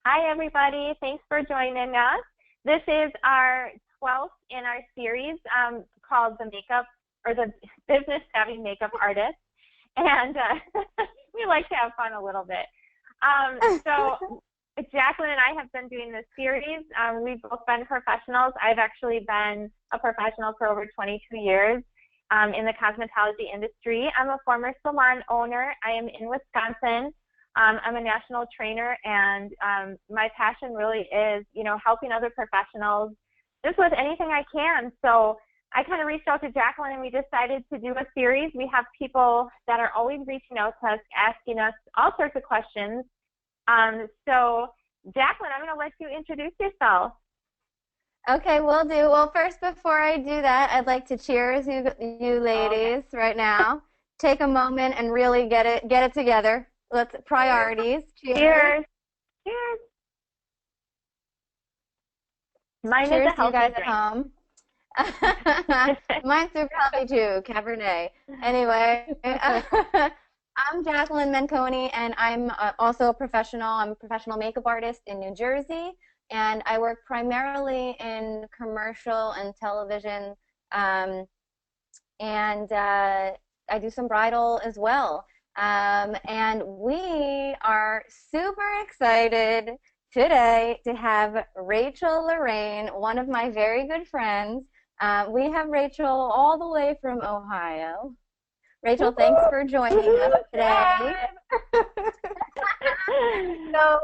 Hi, everybody. Thanks for joining us. This is our 12th in our series called the Business Savvy Makeup Artist. And we like to have fun a little bit. So Jacqueline and I have been doing this series. We've both been professionals. I've actually been a professional for over 22 years in the cosmetology industry. I'm a former salon owner. I am in Wisconsin. I'm a national trainer, and my passion really is, helping other professionals just with anything I can. So I kind of reached out to Jacqueline, and we decided to do a series. We have people that are always reaching out to us, asking us all sorts of questions. So Jacqueline, I'm going to let you introduce yourself. Okay, will do. Well, first, before I do that, I'd like to cheers you ladies right now. Take a moment and really get it together. Let's priorities. Cheers. Cheers. Cheers. Mine Cheers is a to you healthy guys drink. At home. Mine's super healthy too, Cabernet. Anyway, I'm Jacqueline Menconi, and I'm also a professional. I'm a professional makeup artist in New Jersey, and I work primarily in commercial and television, and I do some bridal as well. And we are super excited today to have Rachel Lorraine, one of my very good friends. We have Rachel all the way from Ohio. Rachel, thanks for joining us today. So,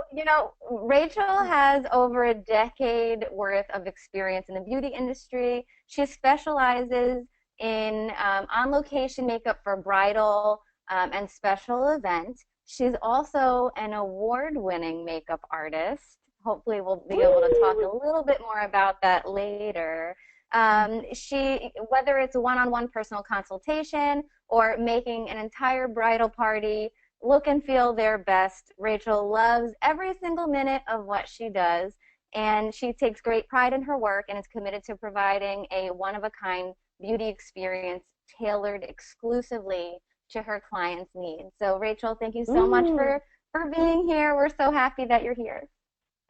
Rachel has over a decade worth of experience in the beauty industry. She specializes in on-location makeup for bridal and special events. She's also an award-winning makeup artist. Hopefully we'll be able to talk a little bit more about that later. Whether it's a one-on-one personal consultation or making an entire bridal party look and feel their best, Rachel loves every single minute of what she does, and she takes great pride in her work and is committed to providing a one-of-a-kind beauty experience tailored exclusively to her clients' needs. So Rachel, thank you so much for being here. We're so happy that you're here.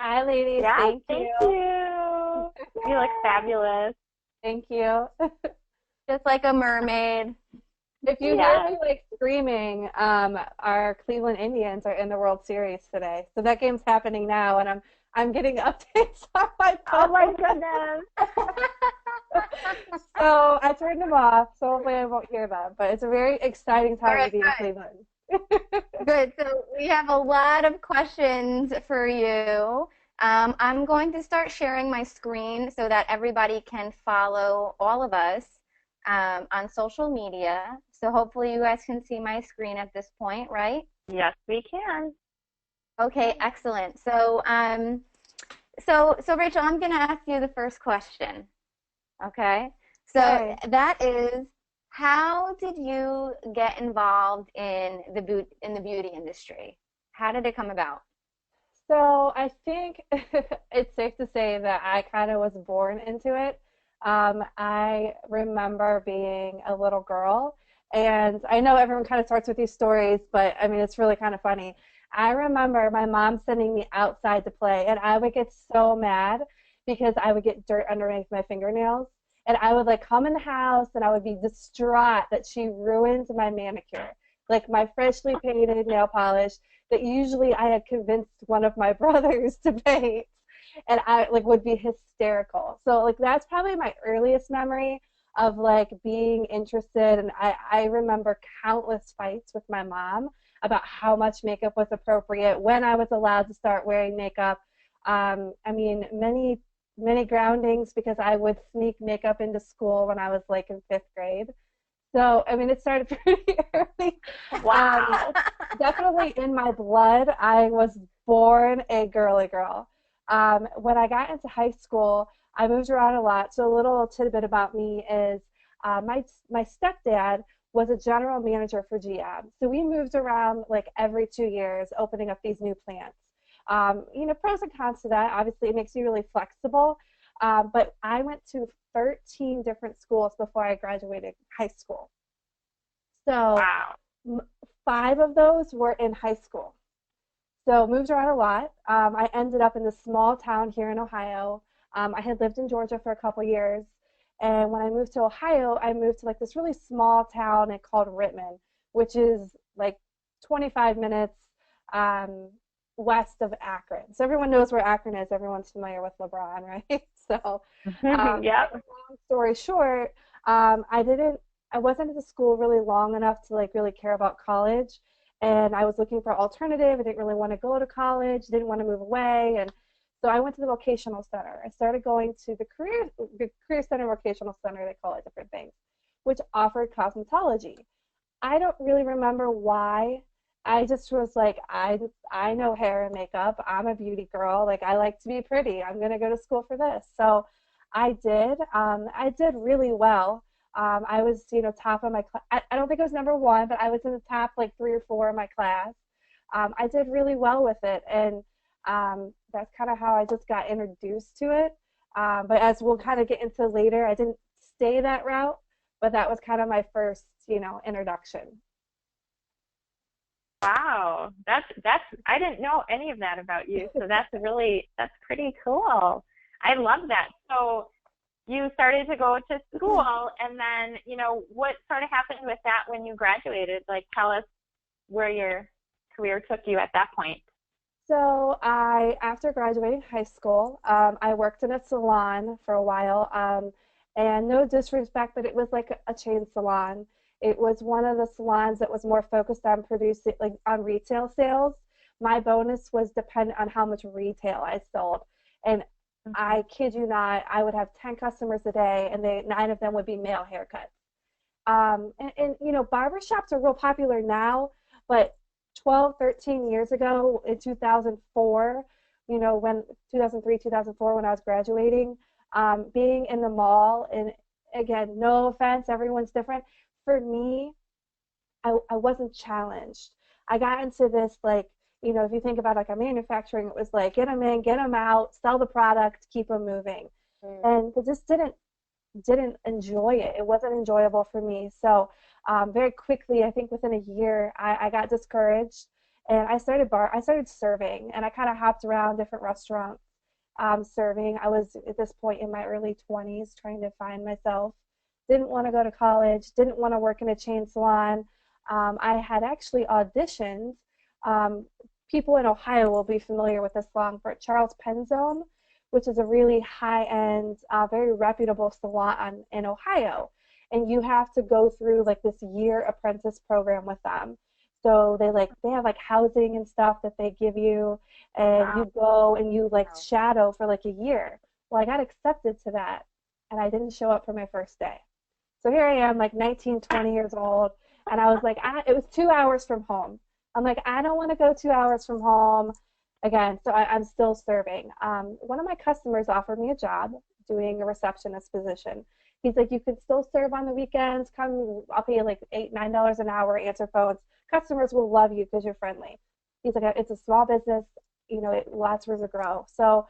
Hi, ladies. Yeah, thank you. You look fabulous. Thank you. Just like a mermaid. If you hear me like screaming, our Cleveland Indians are in the World Series today. So that game's happening now, and I'm getting updates on my phone. Oh my goodness. So I turned them off, so hopefully I won't hear them. But it's a very exciting time to be in Cleveland. Good. So we have a lot of questions for you. I'm going to start sharing my screen so that everybody can follow all of us on social media. So hopefully you guys can see my screen at this point, right? Yes, we can. Okay, excellent. So so Rachel, I'm going to ask you the first question. Okay? So that is, how did you get involved in the beauty industry? How did it come about? So I think it's safe to say that I kind of was born into it. I remember being a little girl, and I know everyone kind of starts with these stories, but I mean, it's really kind of funny. I remember my mom sending me outside to play, and I would get so mad because I would get dirt underneath my fingernails, and I would like come in the house, and I would be distraught that she ruined my manicure, like my freshly painted nail polish that usually I had convinced one of my brothers to paint, and I like would be hysterical. So like that's probably my earliest memory of like being interested, and I remember countless fights with my mom about how much makeup was appropriate, when I was allowed to start wearing makeup. I mean, many groundings because I would sneak makeup into school when I was like in 5th grade. So, I mean, it started pretty early. Wow. Definitely in my blood. I was born a girly girl. When I got into high school, I moved around a lot. So a little tidbit about me is my stepdad was a general manager for GM. So we moved around like every 2 years, opening up these new plants. Pros and cons to that. Obviously, it makes you really flexible. But I went to 13 different schools before I graduated high school. So wow. 5 of those were in high school. So moved around a lot. I ended up in this small town here in Ohio. I had lived in Georgia for a couple years, and when I moved to Ohio, I moved to like this really small town called Rittman, which is like 25 minutes west of Akron. So everyone knows where Akron is. Everyone's familiar with LeBron, right? So, Yeah. long story short, I wasn't at the school really long enough to like really care about college, and I was looking for alternative. I didn't really want to go to college, didn't want to move away, and so I went to the vocational center. I started going to the career center, vocational center, they call it different things, which offered cosmetology. I don't really remember why. I just was like, I know hair and makeup. I'm a beauty girl. Like I like to be pretty. I'm gonna go to school for this. So I did. I did really well. I was, top of my class. I don't think I was number one, but I was in the top like 3 or 4 in my class. I did really well with it, and that's kind of how I just got introduced to it. But as we'll kind of get into later, I didn't stay that route, but that was kind of my first, introduction. Wow. That's I didn't know any of that about you. So that's pretty cool. I love that. So you started to go to school, and then, what sort of happened with that when you graduated? Like, tell us where your career took you at that point. So after graduating high school, I worked in a salon for a while, and no disrespect, but it was like a chain salon. It was one of the salons that was more focused on producing, like on retail sales. My bonus was dependent on how much retail I sold, and I kid you not, I would have 10 customers a day, and 9 of them would be male haircuts. And barbershops are real popular now, but 12, 13 years ago in 2004, when 2003, 2004, when I was graduating, being in the mall, and again, no offense, everyone's different. For me, I wasn't challenged. I got into this, like, if you think about like a manufacturing, it was like, get them in, get them out, sell the product, keep them moving. And I just didn't enjoy it. It wasn't enjoyable for me. So very quickly, I think within a year, I got discouraged, and I started serving, and I kind of hopped around different restaurants serving. I was at this point in my early 20s trying to find myself. Didn't want to go to college, didn't want to work in a chain salon. I had actually auditioned. People in Ohio will be familiar with this salon for Charles Penzone, which is a really high-end, very reputable salon in Ohio. And you have to go through like this year apprentice program with them. So they have like housing and stuff that they give you, and you go and you like shadow for like a year. Well, I got accepted to that, and I didn't show up for my first day. So here I am, like 19, 20 years old, and I was like, it was 2 hours from home. I'm like, I don't want to go 2 hours from home again, so I'm still serving. One of my customers offered me a job doing a receptionist position. He's like, you can still serve on the weekends. Come, I'll pay you like $8, $9 an hour, answer phones. Customers will love you because you're friendly. He's like, it's a small business, lots of room to grow. So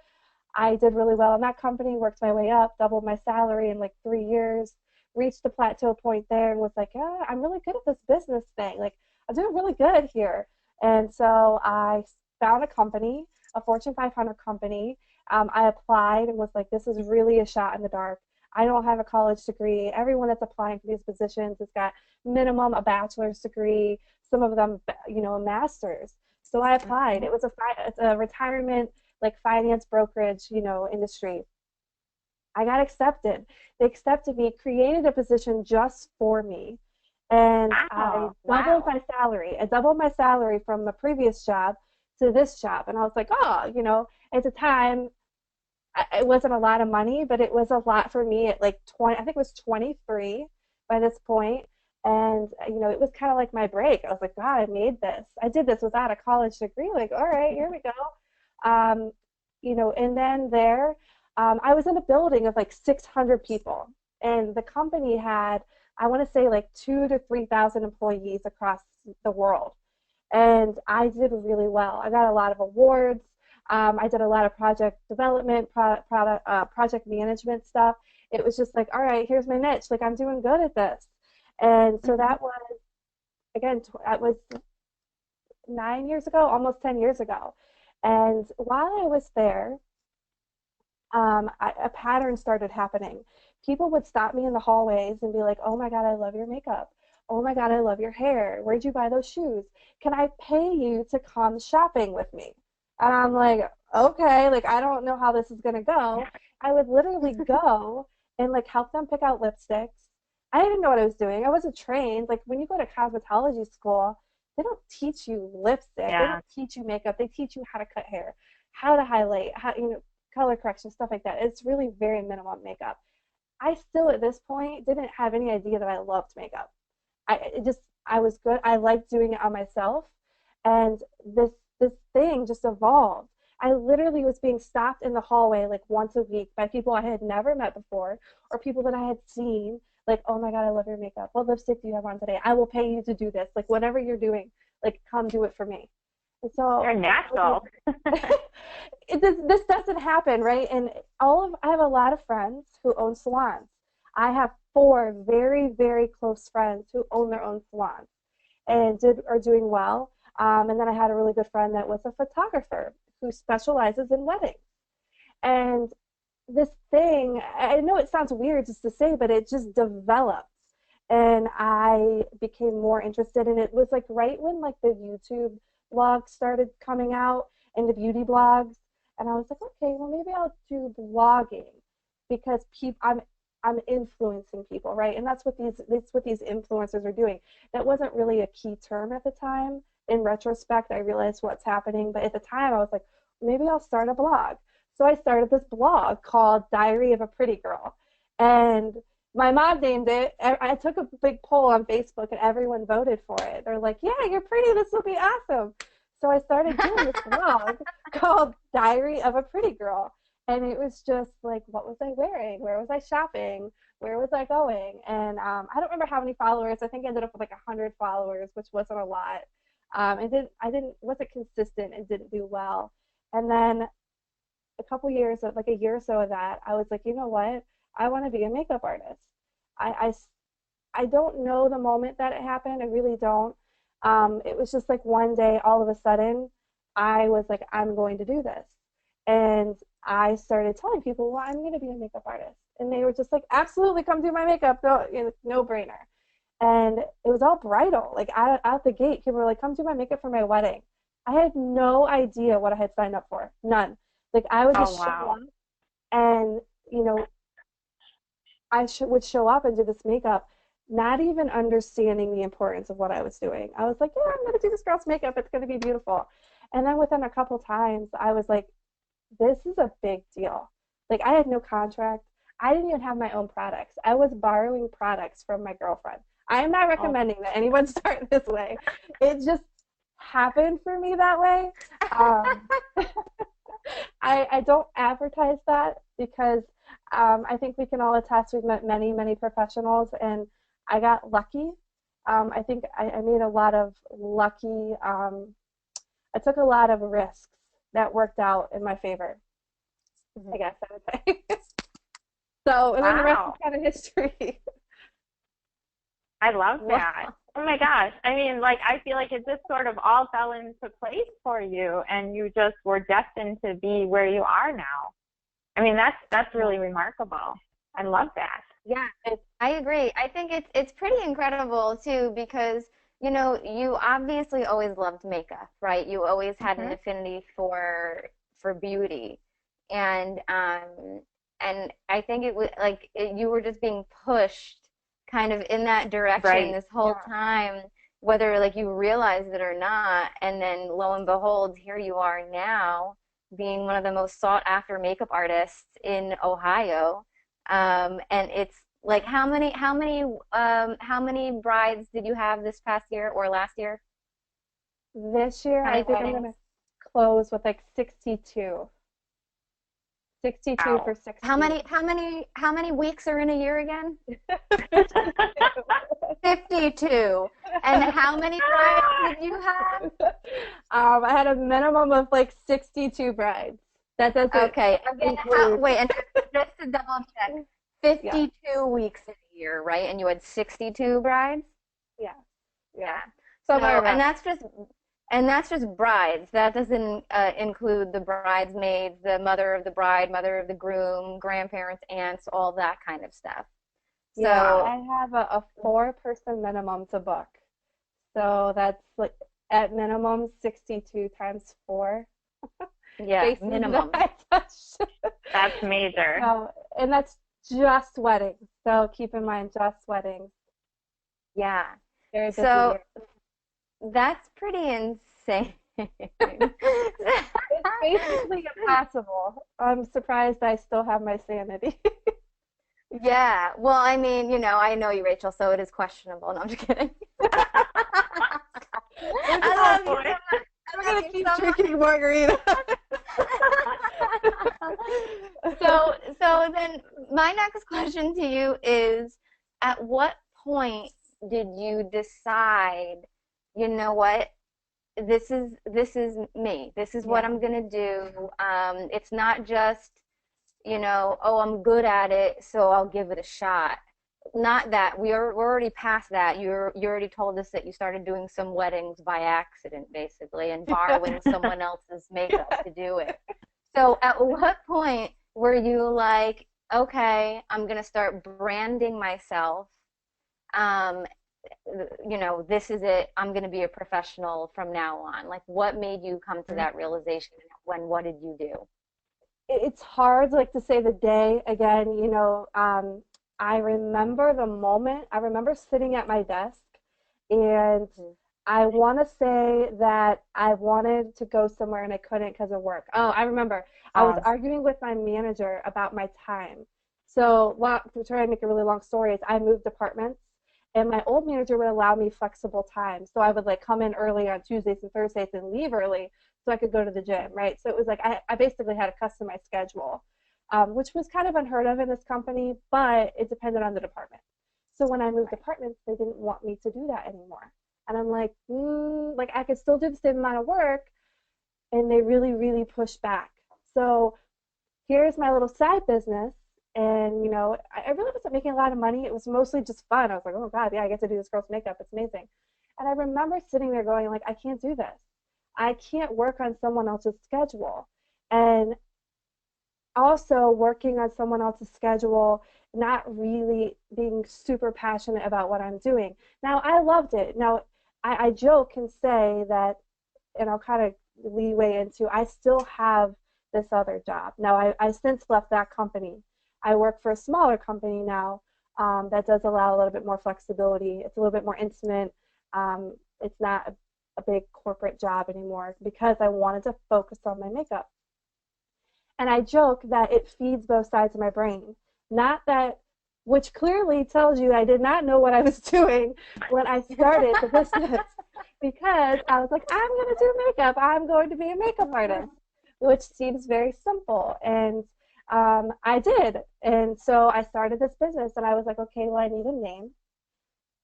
I did really well in that company, worked my way up, doubled my salary in like 3 years, reached a plateau point there, and was like, yeah, I'm really good at this business thing. Like, I'm doing really good here. And so I found a company, a Fortune 500 company. I applied and was like, this is really a shot in the dark. I don't have a college degree. Everyone that's applying for these positions has got minimum a bachelor's degree, some of them, a master's. So I applied. It's a retirement, like finance brokerage, industry. I got accepted. They accepted me, created a position just for me, and I doubled my salary. I doubled my salary from the previous job to this job, and I was like, oh, at the time, it wasn't a lot of money, but it was a lot for me at like 20, I think it was 23 by this point. And, it was kind of like my break. I was like, God, I made this. I did this without a college degree. Like, all right, here we go. And then I was in a building of like 600 people. And the company had, I want to say like 2,000 to 3,000 employees across the world. And I did really well. I got a lot of awards. I did a lot of project development, project management stuff. It was just like, all right, here's my niche. Like, I'm doing good at this. And so that was, again, that was 9 years ago, almost 10 years ago. And while I was there, a pattern started happening. People would stop me in the hallways and be like, "Oh my God, I love your makeup. Oh my God, I love your hair. Where'd you buy those shoes? Can I pay you to come shopping with me?" And I'm like, "Okay, like I don't know how this is gonna go." I would literally go and like help them pick out lipsticks. I didn't know what I was doing. I wasn't trained. Like when you go to cosmetology school, they don't teach you lipstick. They Yeah. don't teach you makeup. They teach you how to cut hair, how to highlight, how color correction, stuff like that. It's really very minimum makeup. I still at this point didn't have any idea that I loved makeup. I was good. I liked doing it on myself, and this thing just evolved. I literally was being stopped in the hallway like once a week by people I had never met before or people that I had seen. Like, "Oh my God, I love your makeup. What lipstick do you have on today? I will pay you to do this. Like, whatever you're doing, like, come do it for me." And so You're natural. this doesn't happen, right? And I have a lot of friends who own salons. I have 4 very, very close friends who own their own salons and are doing well. And then I had a really good friend that was a photographer who specializes in weddings. And this thing, I know it sounds weird just to say, but it just developed. And I became more interested in it. It was like right when like the YouTube blogs started coming out and the beauty blogs. And I was like, okay, well maybe I'll do blogging because I'm influencing people, right? And that's what these influencers are doing. That wasn't really a key term at the time. In retrospect, I realized what's happening, but at the time I was like, maybe I'll start a blog. So I started this blog called Diary of a Pretty Girl. And my mom named it. I took a big poll on Facebook and everyone voted for it. They're like, "Yeah, you're pretty. This will be awesome." So I started doing this blog called Diary of a Pretty Girl. And it was just like, what was I wearing? Where was I shopping? Where was I going? And I don't remember how many followers. I think I ended up with like 100 followers, which wasn't a lot. Wasn't consistent and didn't do well. And then a couple years, like a year or so of that, I was like, you know what? I want to be a makeup artist. I, I don't know the moment that it happened. I really don't. It was just like one day, all of a sudden, I was like, I'm going to do this. And I started telling people, well, I'm going to be a makeup artist. And they were just like, absolutely, come do my makeup. No, no brainer. And it was all bridal. Like out the gate, people were like, come do my makeup for my wedding. I had no idea what I had signed up for. None. Like I would just show up and, would show up and do this makeup, not even understanding the importance of what I was doing. I was like, yeah, I'm going to do this girl's makeup. It's going to be beautiful. And then within a couple times, I was like, this is a big deal. Like I had no contract. I didn't even have my own products. I was borrowing products from my girlfriend. I am not recommending that anyone start this way. It just happened for me that way. I don't advertise that because I think we can all attest we've met many, many professionals, and I got lucky. I think I made a lot of lucky, I took a lot of risks that worked out in my favor, I guess I would say. So, and then the rest is kind of history. I love that. Oh my gosh. I mean, like, I feel like it just sort of all fell into place for you, and you just were destined to be where you are now. I mean, that's really remarkable. I love that. Yeah, I agree. I think it's pretty incredible too because you obviously always loved makeup, right? You always had an affinity for beauty, and I think it was like you were just being pushed kind of in that direction this whole time, whether like you realized it or not. And then lo and behold, here you are now, being one of the most sought after makeup artists in Ohio. And it's like how many brides did you have this past year or last year? This year, I think I'm gonna close with like 62. 62 for 60. How many weeks are in a year again? 52. And how many brides did you have? I had a minimum of like 62 brides. That doesn't wait, and just to double check, 52 weeks in a year, right? And you had 62 brides? Yeah. So, and And that's just brides. That doesn't include the bridesmaids, the mother of the bride, mother of the groom, grandparents, aunts, all that kind of stuff. Yeah, So I have a 4-person minimum to book. So that's like at minimum 62 times 4. yeah, minimum. That's major. And that's just weddings. So keep in mind, just weddings. Yeah. Very busy So year. that's pretty insane. It's basically impossible. I'm surprised I still have my sanity. Yeah. Well, I mean, you know, I know you, Rachel, so it is questionable. No, I'm just kidding. I love you. I'm gonna keep drinking margarita. So then my next question to you is, at what point did you decide, you know what, this is me. This is what I'm gonna do. It's not just, you know, oh, I'm good at it, so I'll give it a shot. Not that. We're already past that. You already told us that you started doing some weddings by accident, basically, and borrowing someone else's makeup to do it. So at what point were you like, okay, I'm going to start branding myself. You know, this is it. I'm going to be a professional from now on. Like, what made you come to that realization? What did you do? It's hard, like, to say the day again. You know, I remember the moment. I remember sitting at my desk, and I want to say that I wanted to go somewhere and I couldn't because of work. Oh, I remember. I was arguing with my manager about my time. So, to try to make a really long story, is I moved departments, and my old manager would allow me flexible time. So I would like come in early on Tuesdays and Thursdays and leave early so I could go to the gym, right? So it was like I basically had to customize schedule, which was kind of unheard of in this company, but it depended on the department. So when I moved departments, they didn't want me to do that anymore. And I'm like, like I could still do the same amount of work, and they really, really pushed back. So here's my little side business, and you know, I really wasn't making a lot of money. It was mostly just fun. I was like, oh God, yeah, I get to do this girl's makeup. It's amazing. And I remember sitting there going, like, I can't do this. I can't work on someone else's schedule. And also working on someone else's schedule, not really being super passionate about what I'm doing. Now, I loved it. Now, I joke and say that, and I'll kind of leeway into, I still have this other job. Now, I since left that company. I work for a smaller company now that does allow a little bit more flexibility. It's a little bit more intimate. It's not a big corporate job anymore because I wanted to focus on my makeup. And I joke that it feeds both sides of my brain. Not that, which clearly tells you I did not know what I was doing when I started the business, because I was like, I'm going to do makeup. I'm going to be a makeup artist, which seems very simple. And I did. And so I started this business, and I was like, okay, well, I need a name.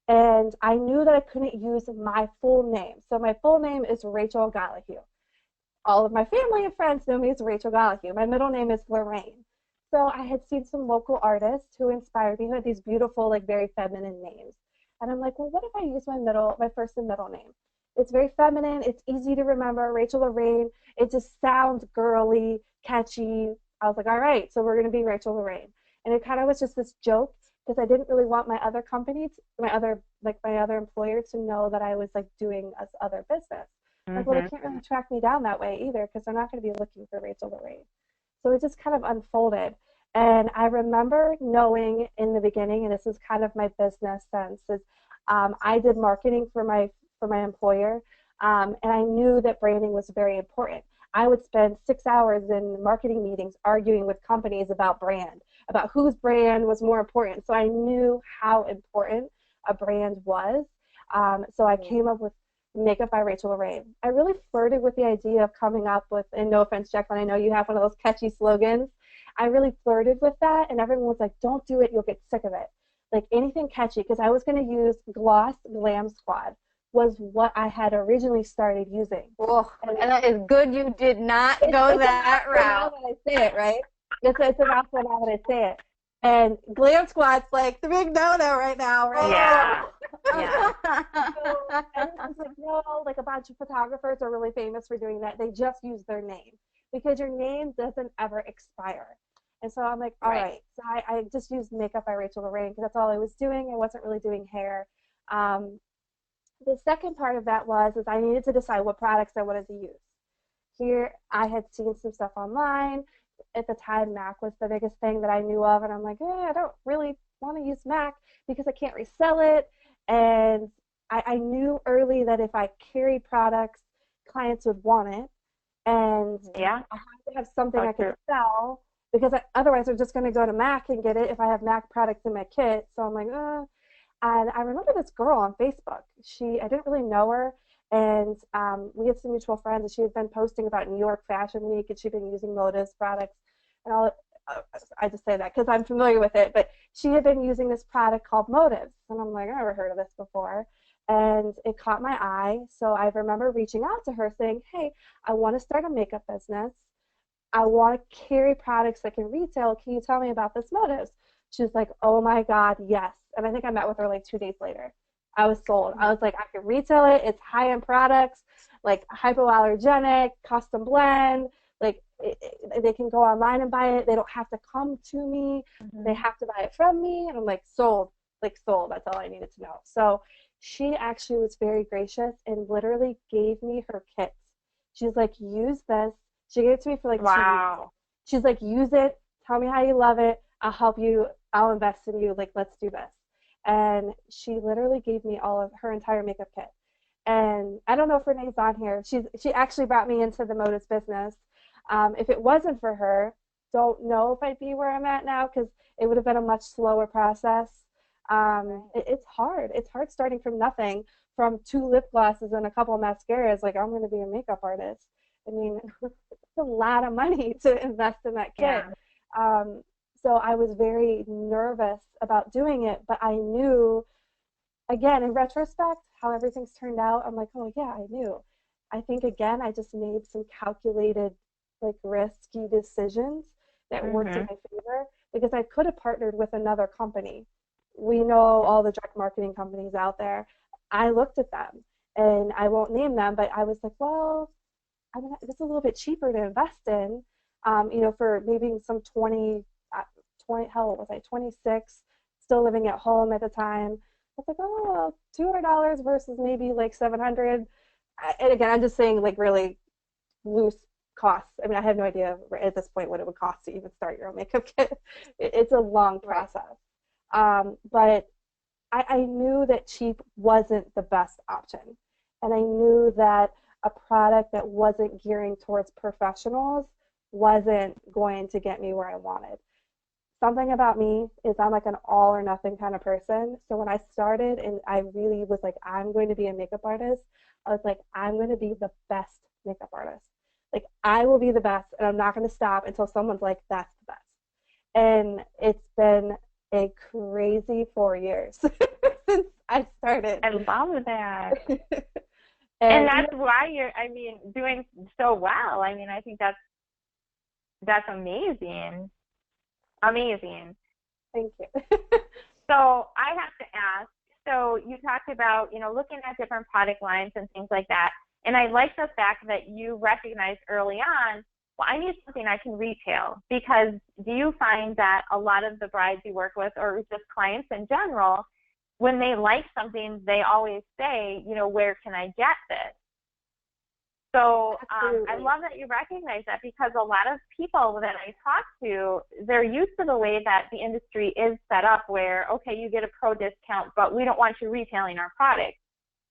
And I knew that I couldn't use my full name. So my full name is Rachel Gollihue. All of my family and friends know me as Rachel Gollihue. My middle name is Lorraine. So I had seen some local artists who inspired me, who had these beautiful, like, very feminine names. And I'm like, well, what if I use my first and middle name? It's very feminine. It's easy to remember. Rachel Lorraine. It just sounds girly, catchy. I was like, all right, so we're going to be Rachel Lorraine. And it kind of was just this joke, because I didn't really want my other companies, my other employer to know that I was like doing this other business. Like, well, they can't really track me down that way either, because they're not going to be looking for Rachel Lorraine. So it just kind of unfolded. And I remember knowing in the beginning, and this is kind of my business sense, is I did marketing for my employer, and I knew that branding was very important. I would spend 6 hours in marketing meetings arguing with companies about brand, about whose brand was more important. So I knew how important a brand was. So I came up with Makeup by Rachel Lorraine. I really flirted with the idea of coming up with, and no offense, Jacqueline, I know you have one of those catchy slogans. I really flirted with that, and everyone was like, don't do it, you'll get sick of it. Like, anything catchy, because I was going to use Gloss Glam Squad, was what I had originally started using. Oh, and that is good you did not go that route. Now that I say it, right? It's a mouthful now that I say it. And Glam Squad's like the big no-no right now, right? Yeah. Yeah. So everyone's like, no, like a bunch of photographers are really famous for doing that. They just use their name because your name doesn't ever expire. And so I'm like, all right. So I just used Makeup by Lorraine because that's all I was doing. I wasn't really doing hair. The second part of that is I needed to decide what products I wanted to use. Here, I had seen some stuff online. At the time, MAC was the biggest thing that I knew of, and I'm like, I don't really want to use MAC because I can't resell it. And I knew early that if I carried products, clients would want it, and Yeah. I had to have something I could sell because otherwise they're just going to go to MAC and get it if I have MAC products in my kit. So I'm like, And I remember this girl on Facebook. I didn't really know her, and we had some mutual friends, and she had been posting about New York Fashion Week, and she'd been using Motives products. And I just say that because I'm familiar with it, but she had been using this product called Motives, and I'm like, I never heard of this before. And it caught my eye, so I remember reaching out to her saying, hey, I want to start a makeup business. I want to carry products that can retail. Can you tell me about this Motives? She was like, oh my God, yes. And I think I met with her like 2 days later. I was sold. I was like, I can retail it. It's high-end products, like hypoallergenic, custom blend. Like they can go online and buy it. They don't have to come to me. They have to buy it from me. And I'm like, sold. Like sold. That's all I needed to know. So she actually was very gracious and literally gave me her kits. She's like, use this. She gave it to me for like 2 weeks. She's like, use it. Tell me how you love it. I'll help you. I'll invest in you. Like, let's do this. And she literally gave me all of her entire makeup kit. And I don't know if Renee's on here. She actually brought me into the Motives business. If it wasn't for her, don't know if I'd be where I'm at now because it would have been a much slower process. It's hard. It's hard starting from nothing, from 2 lip glosses and a couple of mascaras. Like, I'm going to be a makeup artist. I mean, it's a lot of money to invest in that kit. Yeah. So I was very nervous about doing it, but I knew, again, in retrospect, how everything's turned out. I'm like, oh yeah, I knew. I think, again, I just made some calculated, like, risky decisions that worked in my favor because I could have partnered with another company. We know all the direct marketing companies out there. I looked at them, and I won't name them, but I was like, well, I mean, it's a little bit cheaper to invest in, for maybe some 20, how old was I, 26, still living at home at the time. I was like, oh, $200 versus maybe like $700. And again, I'm just saying like really loose costs. I mean, I have no idea at this point what it would cost to even start your own makeup kit. It's a long process. But I knew that cheap wasn't the best option. And I knew that a product that wasn't gearing towards professionals wasn't going to get me where I wanted. Something about me is I'm like an all or nothing kind of person. So when I started and I really was like, I'm going to be a makeup artist, I was like, I'm going to be the best makeup artist. Like, I will be the best, and I'm not going to stop until someone's like, that's the best. And it's been a crazy 4 years since I started. I love that. And that's why you're, doing so well. I mean, I think that's amazing. Amazing. Thank you. So I have to ask, so you talked about, looking at different product lines and things like that. And I like the fact that you recognized early on, well, I need something I can retail. Because do you find that a lot of the brides you work with, or just clients in general, when they like something, they always say, where can I get this? So I love that you recognize that, because a lot of people that I talk to, they're used to the way that the industry is set up where, okay, you get a pro discount, but we don't want you retailing our product.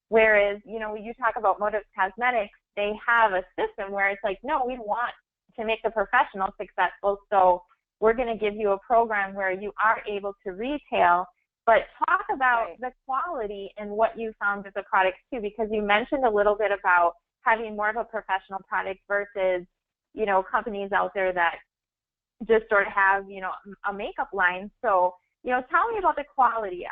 Whereas, when you talk about Motives Cosmetics, they have a system where it's like, no, we want to make the professional successful, so we're going to give you a program where you are able to retail. But talk about the quality and what you found with the products too, because you mentioned a little bit about having more of a professional product versus, companies out there that just sort of have, a makeup line. So, tell me about the quality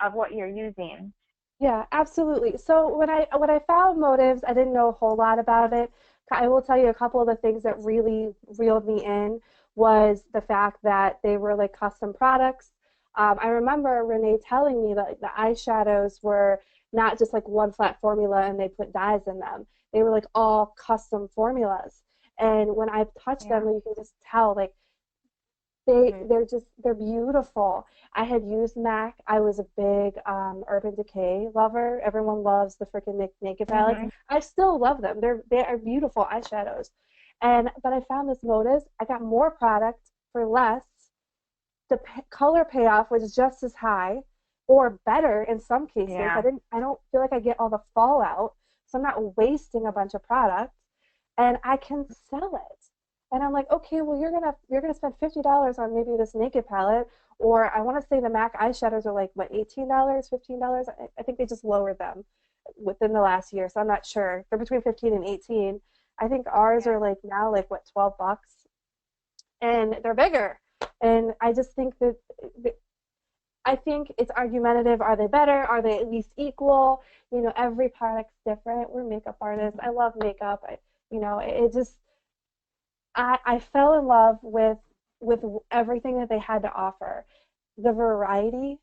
of what you're using. Yeah, absolutely. So when I found Motives, I didn't know a whole lot about it. I will tell you a couple of the things that really reeled me in was the fact that they were like custom products. I remember Renee telling me that like, the eyeshadows were not just like one flat formula and they put dyes in them. They were like all custom formulas. And when I touched them, you can just tell like they're beautiful. I had used MAC. I was a big Urban Decay lover. Everyone loves the freaking naked palettes. I still love them. They are beautiful eyeshadows. But I found this Motives. I got more product for less. The color payoff was just as high, or better in some cases. I don't feel like I get all the fallout, so I'm not wasting a bunch of product, and I can sell it. And I'm like, okay, well, you're gonna spend $50 on maybe this naked palette, or I want to say the MAC eyeshadows are like what, $18, $15? I think they just lowered them within the last year, so I'm not sure. They're between 15 and 18. I think ours are like now like what, $12, and they're bigger. And I just think that I think it's argumentative. Are they better? Are they at least equal? You know, every product's different. We're makeup artists. I love makeup. I fell in love with everything that they had to offer. The variety,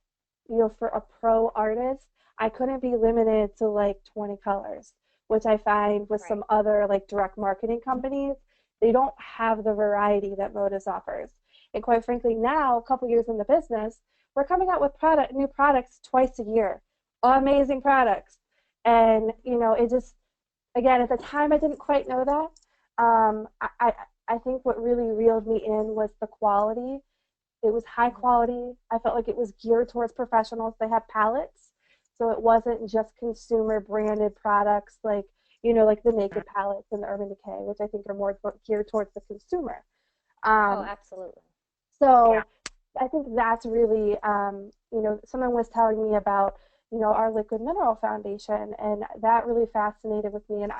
you know, for a pro artist, I couldn't be limited to like 20 colors, which I find with some other like direct marketing companies, they don't have the variety that Motives offers. And quite frankly, now, a couple years in the business, we're coming out with new products twice a year. Amazing products. And, you know, it just, again, at the time I didn't quite know that. I think what really reeled me in was the quality. It was high quality. I felt like it was geared towards professionals. They have palettes, so it wasn't just consumer branded products like, you know, like the naked palettes and the Urban Decay, which I think are more geared towards the consumer. Oh, absolutely. So I think that's really, you know, someone was telling me about, you know, our liquid mineral foundation, and that really fascinated with me. And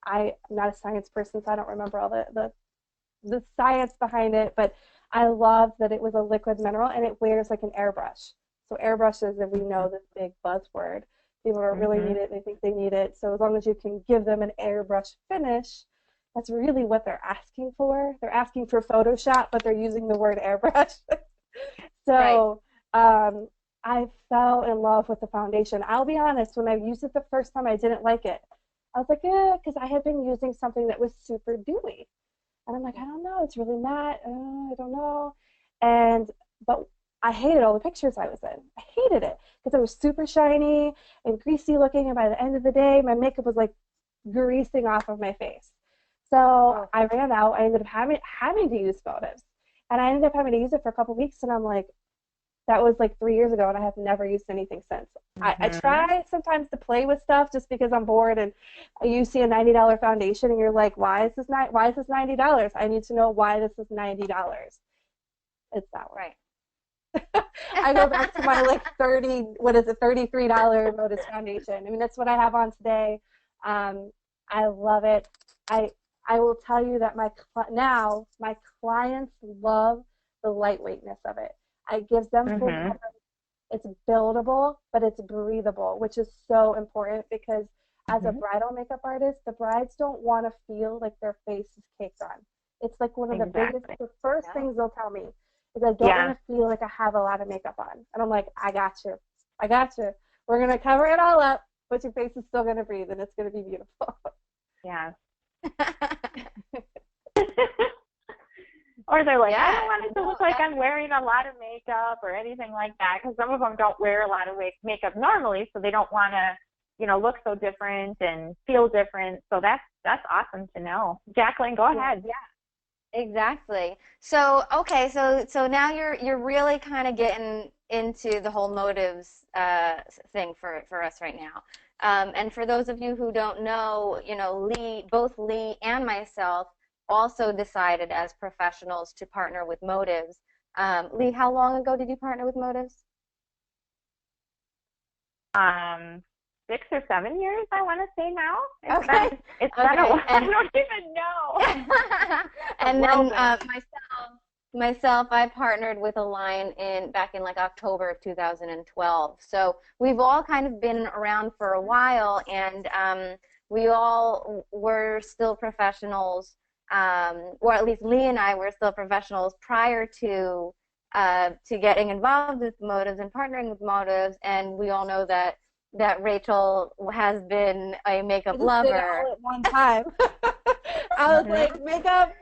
I'm not a science person, so I don't remember all the science behind it, but I love that it was a liquid mineral and it wears like an airbrush. So airbrushes, and we know this big buzzword. People don't really need it. They think they need it. So as long as you can give them an airbrush finish, that's really what they're asking for. They're asking for Photoshop, but they're using the word airbrush. So I fell in love with the foundation. I'll be honest, when I used it the first time, I didn't like it. I was like, because I had been using something that was super dewy. And I'm like, I don't know, it's really matte, I don't know. But I hated all the pictures I was in. I hated it because it was super shiny and greasy looking, and by the end of the day, my makeup was like greasing off of my face. So I ran out. I ended up having to use Motives. And I ended up having to use it for a couple weeks, and I'm like, that was like 3 years ago, and I have never used anything since. I try sometimes to play with stuff just because I'm bored, and you see a $90 foundation, and you're like, why is this $90? I need to know why this is $90. It's that way. Right. I go back to my like $33 Motives foundation. I mean, that's what I have on today. I love it. I will tell you that my clients love the lightweightness of it. I give them full coverage. It's buildable, but it's breathable, which is so important because as a bridal makeup artist, the brides don't want to feel like their face is caked on. It's like one of the first things they'll tell me is I don't want to feel like I have a lot of makeup on. And I'm like, I got you. We're going to cover it all up, but your face is still going to breathe, and it's going to be beautiful. Yeah. Or they're like, I don't want it to look like I'm wearing a lot of makeup or anything like that, because some of them don't wear a lot of makeup normally, so they don't want to, you know, look so different and feel different. So that's awesome to know. Jacqueline, go ahead. Yeah. Exactly. So okay, so now you're really kind of getting into the whole Motives thing for us right now. And for those of you who don't know, you know, both Leigh and myself also decided as professionals to partner with Motives. Leigh, how long ago did you partner with Motives? 6 or 7 years, I want to say now. It's been a while. I don't even know. And then myself, I partnered with Align back in like October of 2012. So we've all kind of been around for a while, and we all were still professionals or at least Leigh and I were still professionals prior to getting involved with motives and partnering with motives, and we all know that Rachel has been a makeup lover. Did it all at one time. I was like, makeup,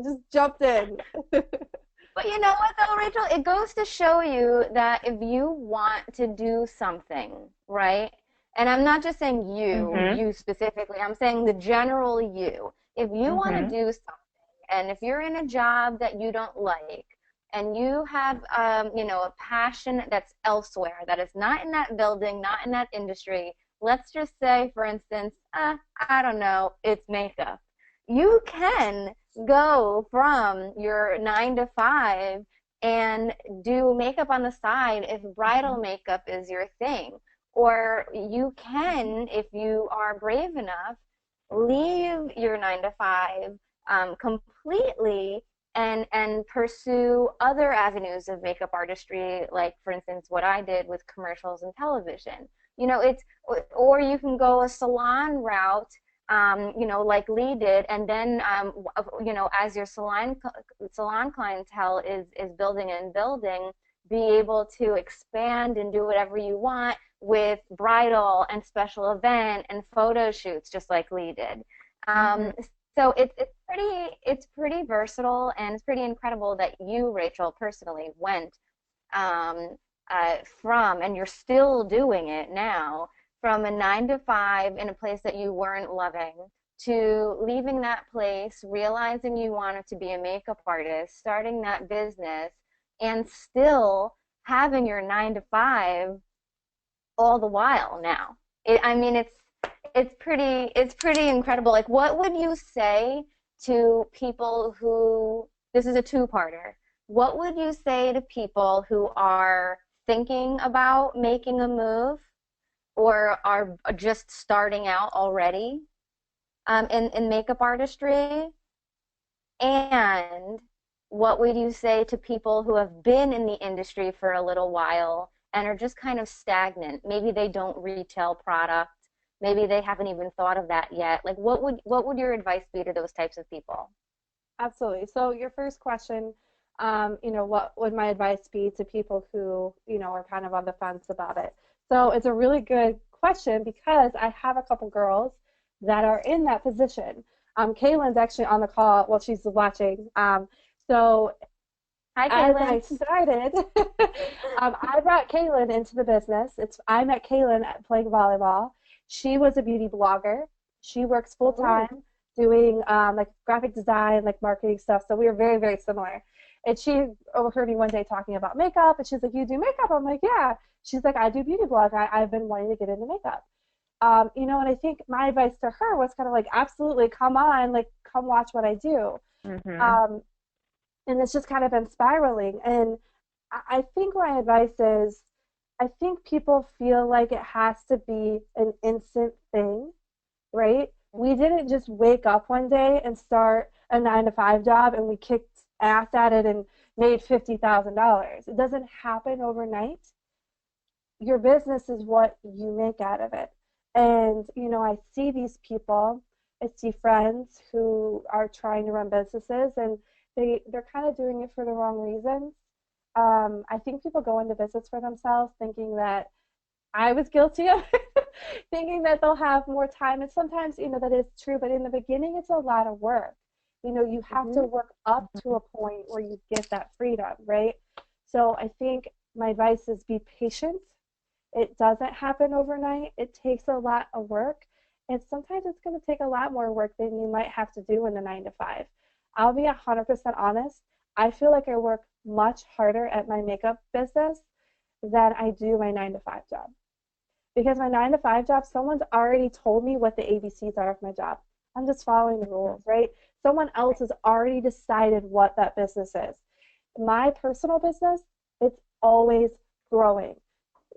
just jumped in. But you know what though, Rachel? It goes to show you that if you want to do something, right? And I'm not just saying you specifically, I'm saying the general you. If you want to do something, and if you're in a job that you don't like, and you have, a passion that's elsewhere, that is not in that building, not in that industry, let's just say, for instance, I don't know, it's makeup. You can go from your 9 to 5 and do makeup on the side if bridal makeup is your thing. Or you can, if you are brave enough, leave your 9 to 5 completely and pursue other avenues of makeup artistry, like, for instance, what I did with commercials and television. Or you can go a salon route, like Leigh did, and then, as your salon clientele is building and building, be able to expand and do whatever you want with bridal and special event and photo shoots, just like Leigh did. So it's pretty versatile, and it's pretty incredible that you, Rachel, personally went from, and you're still doing it now, from a 9 to 5 in a place that you weren't loving, to leaving that place, realizing you wanted to be a makeup artist, starting that business, and still having your 9 to 5 all the while now. It's pretty incredible. Like, what would you say to people who, this is a two-parter, what would you say to people who are thinking about making a move or are just starting out already in makeup artistry? And what would you say to people who have been in the industry for a little while and are just kind of stagnant? Maybe they don't retail product. Maybe they haven't even thought of that yet. Like, what would your advice be to those types of people? Absolutely. So your first question, what would my advice be to people who, are kind of on the fence about it? So it's a really good question because I have a couple girls that are in that position. Kaylin's actually on the call. Well, she's watching. So Hi, as Caitlin. I started, I brought Kaylin into the business. I met Kaylin playing volleyball. She was a beauty blogger. She works full time doing like graphic design, like marketing stuff. So we were very, very similar. And she overheard me one day talking about makeup, and she's like, "You do makeup?" I'm like, "Yeah." She's like, "I do beauty blog. I've been wanting to get into makeup." And I think my advice to her was kind of like, absolutely, come on, like, come watch what I do. And it's just kind of been spiraling. And I think my advice is, I think people feel like it has to be an instant thing, right? We didn't just wake up one day and start a 9 to 5 job and we kicked ass at it and made $50,000. It doesn't happen overnight. Your business is what you make out of it. And, I see these people, I see friends who are trying to run businesses, and they're kind of doing it for the wrong reasons. I think people go into business for themselves thinking that, I was guilty of thinking that they'll have more time. And sometimes, that is true, but in the beginning, it's a lot of work. You have to work up to a point where you get that freedom, right? So I think my advice is be patient. It doesn't happen overnight. It takes a lot of work. And sometimes it's going to take a lot more work than you might have to do in the 9 to 5. I'll be 100% honest. I feel like I work much harder at my makeup business than I do my 9 to 5 job. Because my 9 to 5 job, someone's already told me what the ABCs are of my job. I'm just following the rules, right? Someone else has already decided what that business is. My personal business, it's always growing.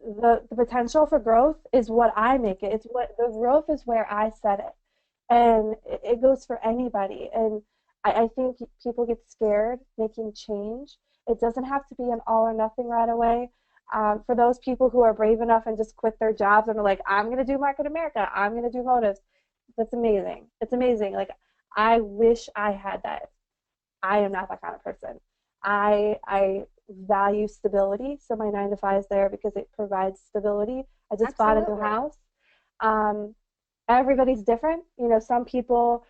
The potential for growth is what I make it. It's what the growth is where I set it. And it goes for anybody. And I think people get scared making change. It doesn't have to be an all or nothing right away. For those people who are brave enough and just quit their jobs and are like, I'm going to do Market America, I'm going to do motives, that's amazing. It's amazing. Like, I wish I had that. I am not that kind of person. I value stability, so my 9 to 5 is there because it provides stability. I just bought a new house. Everybody's different. You know, some people,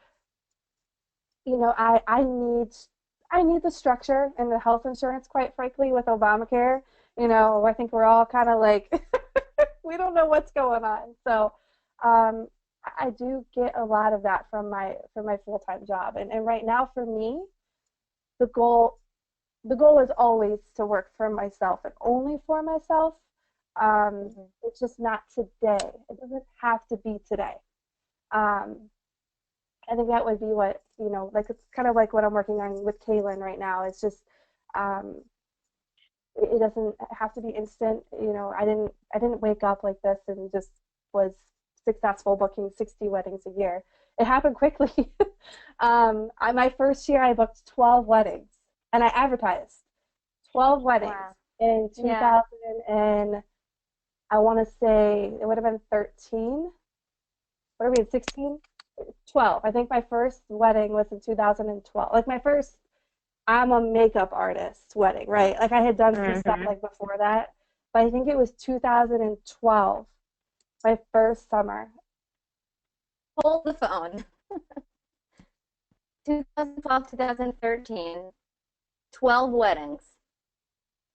you know, I need the structure and the health insurance, quite frankly, with Obamacare. You know, I think we're all kind of like, we don't know what's going on. So I do get a lot of that from my full-time job. And right now for me, the goal is always to work for myself and only for myself. It's just not today. It doesn't have to be today. I think that would be what, you know, like it's kind of like what I'm working on with Kaylin right now. It's just it doesn't have to be instant. You know, I didn't wake up like this and just was successful booking 60 weddings a year. It happened quickly. My first year I booked 12 weddings and I advertised 12 weddings in 2000 and I want to say it would have been 13. What are we in 16? 12. I think my first wedding was in 2012. Like my first, I'm a makeup artist wedding, right? Like I had done some stuff like before that, but I think it was 2012, my first summer. Hold the phone. 2012, 2013, 12 weddings.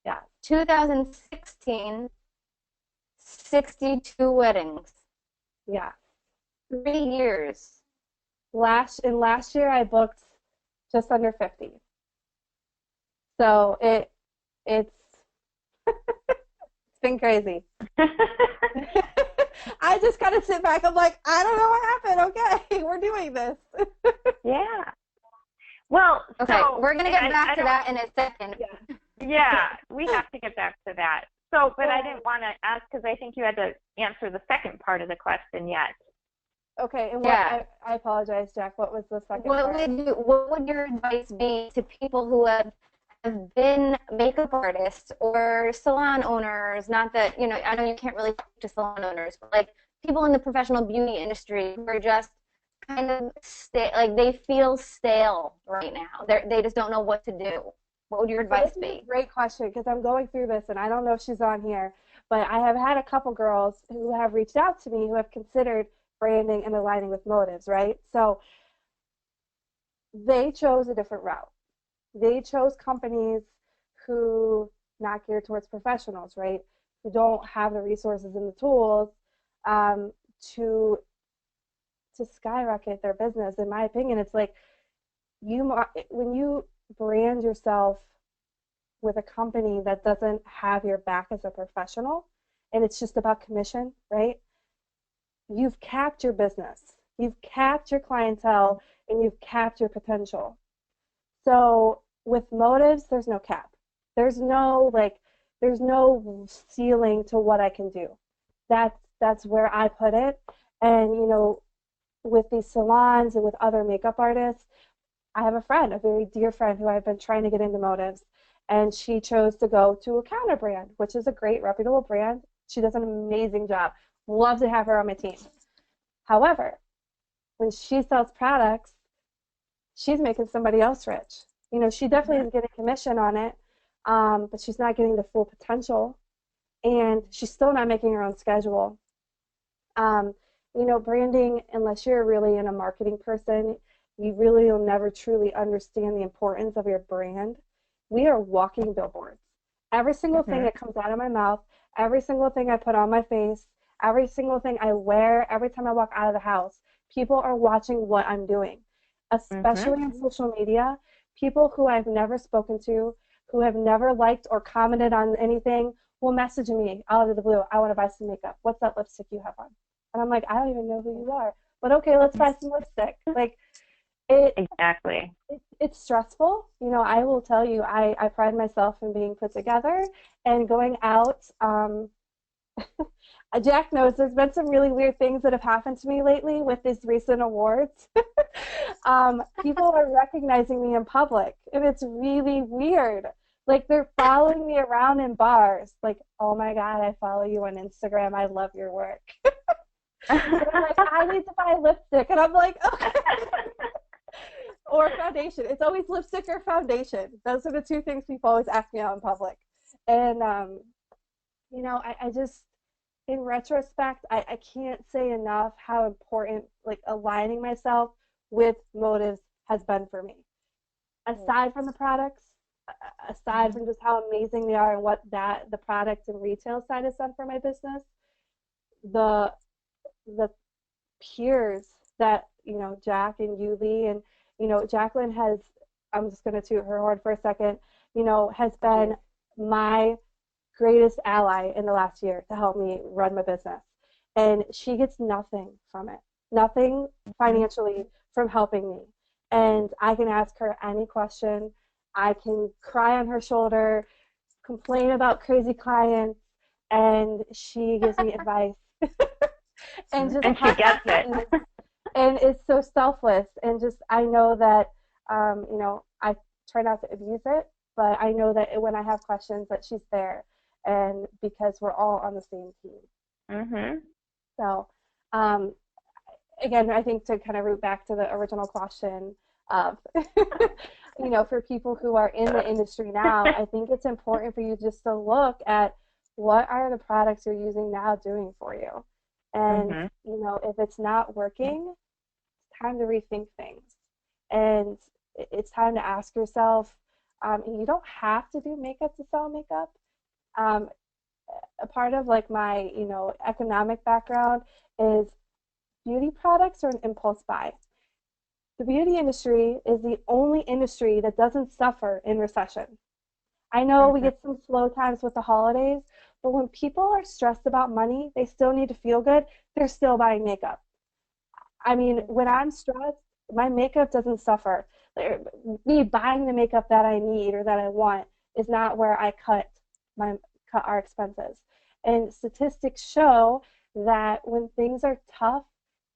Yeah. 2016, 62 weddings. Yeah. 3 years. Last year I booked just under 50. So it's it's been crazy. I just gotta sit back. I'm like, I don't know what happened. Okay, we're doing this. Yeah. Well, okay, so, we're gonna get back to that in a second. Yeah, we have to get back to that. So, but I didn't want to ask because I think you had to answer the second part of the question yet. Okay, and I apologize, Jack. What was the second part? What would your advice be to people who have been makeup artists or salon owners? Not that, you know, I know you can't really talk to salon owners, but like people in the professional beauty industry who are just kind of like they feel stale right now. They just don't know what to do. What would your advice be? This is a great question because I'm going through this and I don't know if she's on here, but I have had a couple girls who have reached out to me who have considered branding and aligning with motives, right? So they chose a different route. They chose companies who not geared towards professionals, right? Who don't have the resources and the tools to skyrocket their business. In my opinion, it's like when you brand yourself with a company that doesn't have your back as a professional, and it's just about commission, right? You've capped your business, you've capped your clientele, and you've capped your potential. So with motives, there's no cap. There's no ceiling to what I can do. That's where I put it. And you know, with these salons and with other makeup artists, I have a friend, a very dear friend who I've been trying to get into motives, and she chose to go to a counter brand, which is a great reputable brand. She does an amazing job. Love to have her on my team. However, when she sells products, she's making somebody else rich. You know, she definitely is getting commission on it, but she's not getting the full potential, and she's still not making her own schedule. You know, branding, unless you're really in a marketing person, you really will never truly understand the importance of your brand. We are walking billboards. Every single thing that comes out of my mouth, every single thing I put on my face, every single thing I wear, every time I walk out of the house, people are watching what I'm doing, especially on social media. People who I've never spoken to, who have never liked or commented on anything, will message me out of the blue, I want to buy some makeup. What's that lipstick you have on? And I'm like, I don't even know who you are. But okay, let's buy some lipstick. Like, it's stressful. You know, I will tell you, I pride myself in being put together and going out. Jack knows there's been some really weird things that have happened to me lately with these recent awards. People are recognizing me in public, and it's really weird. Like, they're following me around in bars. Like, oh my God, I follow you on Instagram. I love your work. And I'm like, I need to buy lipstick. And I'm like, okay. or foundation. It's always lipstick or foundation. Those are the two things people always ask me out in public. And, you know, I just, in retrospect, I can't say enough how important, like, aligning myself with motives has been for me. Aside from the products, aside from just how amazing they are and what the product and retail side has done for my business, the peers that, you know, Jack and you, Leigh, and, you know, Jacqueline has, I'm just going to toot her horn for a second, you know, has been my greatest ally in the last year to help me run my business. And she gets nothing from it, nothing financially from helping me. And I can ask her any question. I can cry on her shoulder, complain about crazy clients, and she gives me advice. And she gets it. And it's so selfless. And just, I know that, you know, I try not to abuse it, but I know that when I have questions that she's there, and because we're all on the same team. Mm-hmm. So, again, I think to kind of root back to the original question of, you know, for people who are in the industry now, I think it's important for you just to look at what are the products you're using now doing for you. And, you know, if it's not working, it's time to rethink things. And it's time to ask yourself, you don't have to do makeup to sell makeup. A part of, like, my, you know, economic background is beauty products are an impulse buy. The beauty industry is the only industry that doesn't suffer in recession. I know we get some slow times with the holidays, but when people are stressed about money, they still need to feel good, they're still buying makeup. I mean, when I'm stressed, my makeup doesn't suffer. Me buying the makeup that I need or that I want is not where I cut our expenses. And statistics show that when things are tough,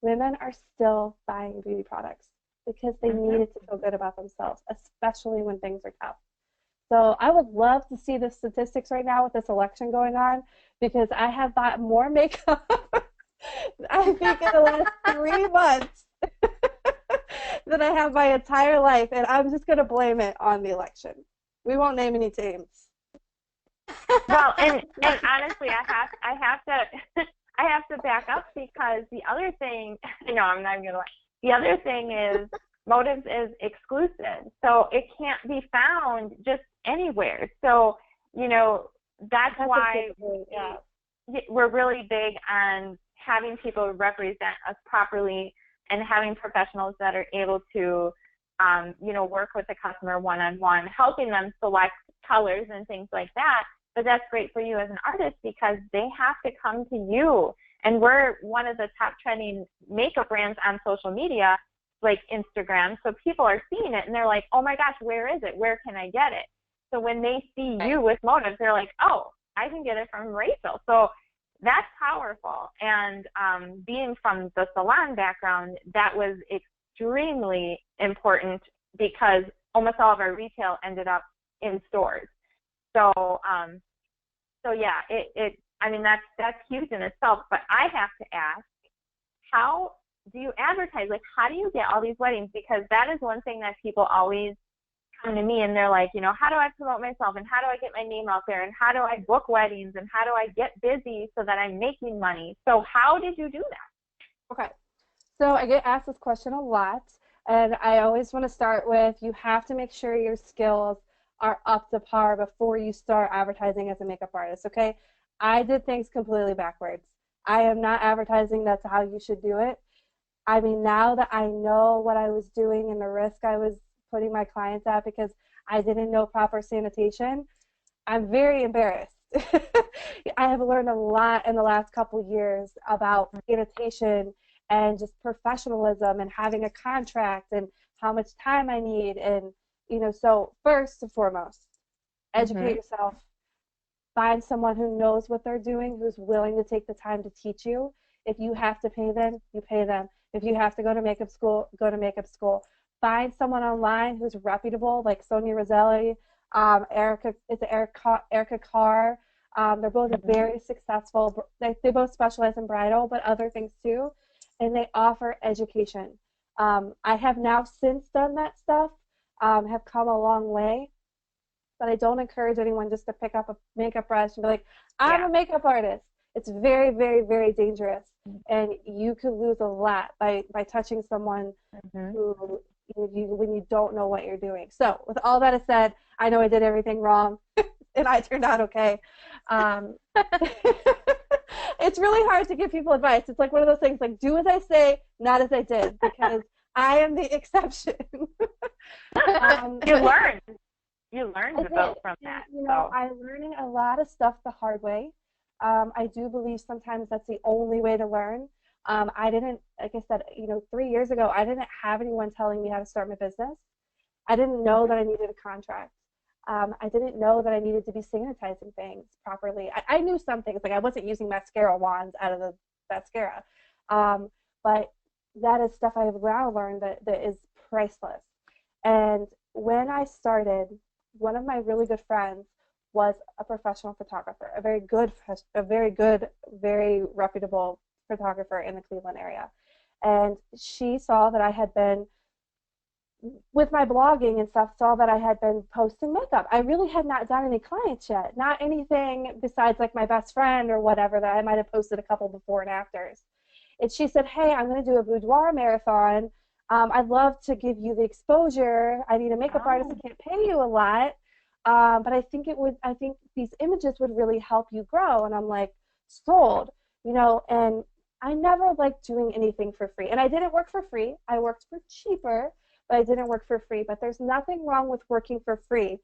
women are still buying beauty products because they need it to feel good about themselves, especially when things are tough. So I would love to see the statistics right now with this election going on, because I have bought more makeup, I think, in the last 3 months than I have my entire life, and I'm just going to blame it on the election. We won't name any names. Well, and honestly, I have to back up, because the other thing, no, I'm not gonna lie. The other thing is motives is exclusive, so it can't be found just anywhere. So, you know, that's why we're really big on having people represent us properly and having professionals that are able to, you know, work with the customer one-on-one, helping them select colors and things like that. But that's great for you as an artist, because they have to come to you. And we're one of the top trending makeup brands on social media, like Instagram. So people are seeing it and they're like, oh my gosh, where is it? Where can I get it? So when they see you with motives, they're like, oh, I can get it from Rachel. So that's powerful. And being from the salon background, that was extremely important, because almost all of our retail ended up in stores. So, so yeah, I mean, that's huge in itself. But I have to ask, how do you advertise? Like, how do you get all these weddings? Because that is one thing that people always come to me and they're like, you know, how do I promote myself, and how do I get my name out there, and how do I book weddings, and how do I get busy so that I'm making money? So how did you do that? Okay, so I get asked this question a lot, and I always want to start with, you have to make sure your skills are up to par before you start advertising as a makeup artist, okay? I did things completely backwards. I am not advertising that's how you should do it. I mean, now that I know what I was doing and the risk I was putting my clients at because I didn't know proper sanitation, I'm very embarrassed. I have learned a lot in the last couple years about sanitation and just professionalism and having a contract and how much time I need. And, you know, so first and foremost, educate yourself. Find someone who knows what they're doing, who's willing to take the time to teach you. If you have to pay them, you pay them. If you have to go to makeup school, go to makeup school. Find someone online who's reputable, like Sonia Roselli, Erica Carr. They're both very successful. They both specialize in bridal, but other things too, and they offer education. I have now since done that stuff, have come a long way, but I don't encourage anyone just to pick up a makeup brush and be like, I'm a makeup artist. It's very, very, very dangerous, and you could lose a lot by touching someone who when you don't know what you're doing. So with all that said, I know I did everything wrong, and I turned out okay. It's really hard to give people advice. It's like one of those things, like, do as I say, not as I did, because I am the exception. You learned about from that. You know, I'm learning a lot of stuff the hard way. I do believe sometimes that's the only way to learn. I didn't, like I said, 3 years ago, I didn't have anyone telling me how to start my business. I didn't know that I needed a contract. I didn't know that I needed to be sanitizing things properly. I knew some things, like I wasn't using mascara wands out of the mascara. But that is stuff I have now learned that is priceless. And when I started, one of my really good friends was a professional photographer, a very good, very reputable photographer in the Cleveland area. And she saw that I had been, with my blogging and stuff, saw that I had been posting makeup. I really had not done any clients yet, not anything besides like my best friend or whatever that I might have posted a couple before and afters. And she said, hey, I'm going to do a boudoir marathon. I'd love to give you the exposure. I need a makeup artist. I can't pay you a lot. But I think these images would really help you grow. And I'm like, sold, and I never liked doing anything for free. And I didn't work for free. I worked for cheaper, but I didn't work for free. But there's nothing wrong with working for free